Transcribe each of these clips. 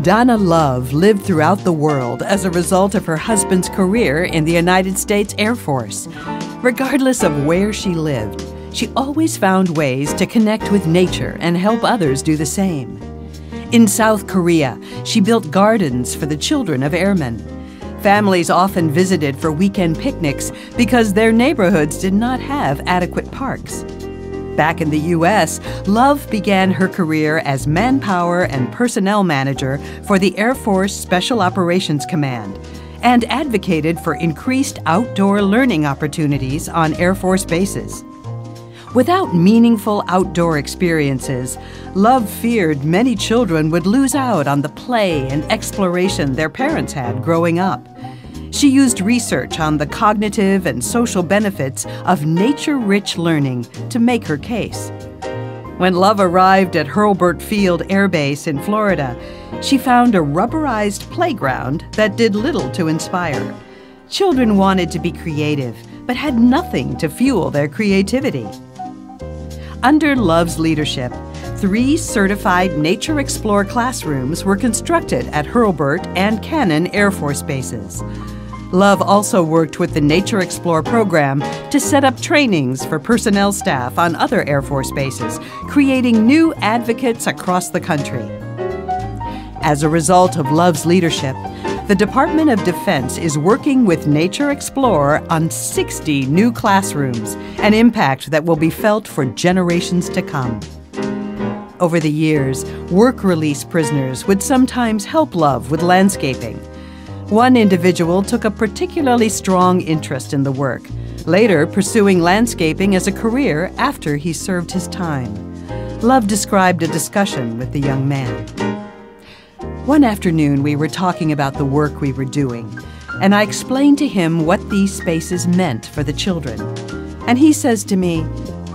Donna Love lived throughout the world as a result of her husband's career in the United States Air Force. Regardless of where she lived, she always found ways to connect with nature and help others do the same. In South Korea, she built gardens for the children of airmen. Families often visited for weekend picnics because their neighborhoods did not have adequate parks. Back in the U.S., Love began her career as manpower and personnel manager for the Air Force Special Operations Command and advocated for increased outdoor learning opportunities on Air Force bases. Without meaningful outdoor experiences, Love feared many children would lose out on the play and exploration their parents had growing up. She used research on the cognitive and social benefits of nature-rich learning to make her case. When Love arrived at Hurlburt Field Air Base in Florida, she found a rubberized playground that did little to inspire. Children wanted to be creative, but had nothing to fuel their creativity. Under Love's leadership, 3 certified Nature Explore classrooms were constructed at Hurlburt and Cannon Air Force bases. Love also worked with the Nature Explore program to set up trainings for personnel staff on other Air Force bases, creating new advocates across the country. As a result of Love's leadership, the Department of Defense is working with Nature Explore on 60 new classrooms, an impact that will be felt for generations to come. Over the years, work release prisoners would sometimes help Love with landscaping. One individual took a particularly strong interest in the work, later pursuing landscaping as a career after he served his time. Love described a discussion with the young man. One afternoon, we were talking about the work we were doing, and I explained to him what these spaces meant for the children. And he says to me,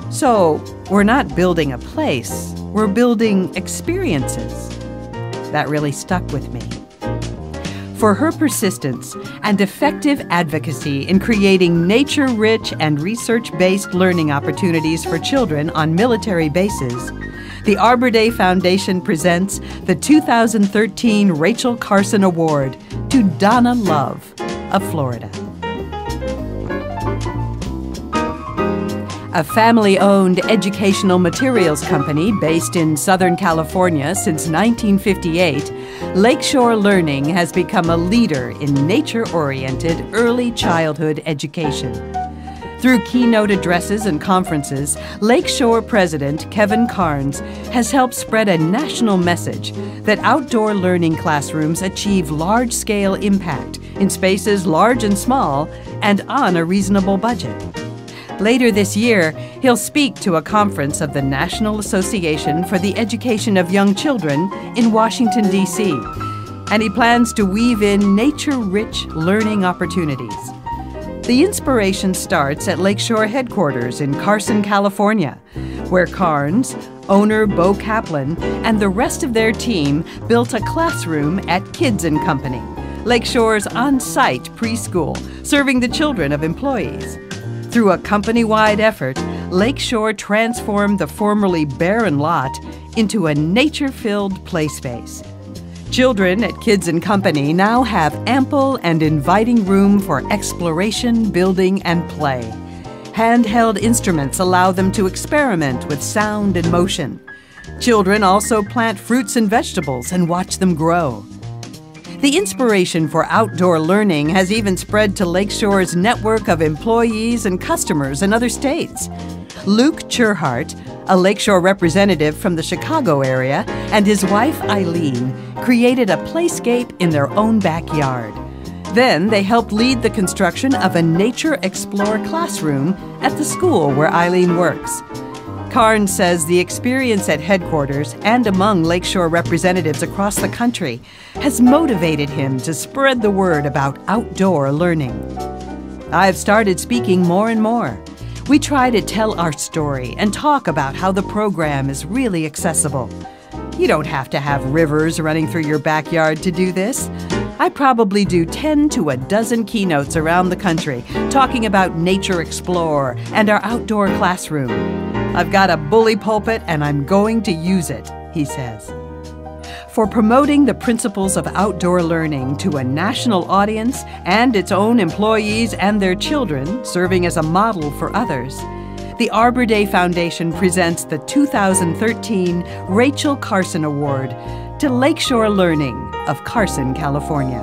"So, we're not building a place, we're building experiences." That really stuck with me. For her persistence and effective advocacy in creating nature-rich and research-based learning opportunities for children on military bases, the Arbor Day Foundation presents the 2013 Rachel Carson Award to Donna Love of Florida. A family-owned educational materials company based in Southern California since 1958, Lakeshore Learning has become a leader in nature-oriented early childhood education. Through keynote addresses and conferences, Lakeshore President Kevin Carnes has helped spread a national message that outdoor learning classrooms achieve large-scale impact in spaces large and small and on a reasonable budget. Later this year, he'll speak to a conference of the National Association for the Education of Young Children in Washington, D.C., and he plans to weave in nature-rich learning opportunities. The inspiration starts at Lakeshore headquarters in Carson, California, where Carnes, owner Bo Kaplan, and the rest of their team built a classroom at Kids & Company, Lakeshore's on-site preschool, serving the children of employees. Through a company-wide effort, Lakeshore transformed the formerly barren lot into a nature-filled play space. Children at Kids & Company now have ample and inviting room for exploration, building, and play. Handheld instruments allow them to experiment with sound and motion. Children also plant fruits and vegetables and watch them grow. The inspiration for outdoor learning has even spread to Lakeshore's network of employees and customers in other states. Luke Churhart, a Lakeshore representative from the Chicago area, and his wife Eileen created a playscape in their own backyard. Then they helped lead the construction of a Nature Explore classroom at the school where Eileen works. Carnes says the experience at headquarters and among Lakeshore representatives across the country has motivated him to spread the word about outdoor learning. I've started speaking more and more. We try to tell our story and talk about how the program is really accessible. You don't have to have rivers running through your backyard to do this. I probably do 10 to a dozen keynotes around the country talking about Nature Explore and our outdoor classroom. I've got a bully pulpit and I'm going to use it, he says. For promoting the principles of outdoor learning to a national audience and its own employees and their children, serving as a model for others, the Arbor Day Foundation presents the 2013 Rachel Carson Award to Lakeshore Learning of Carson, California.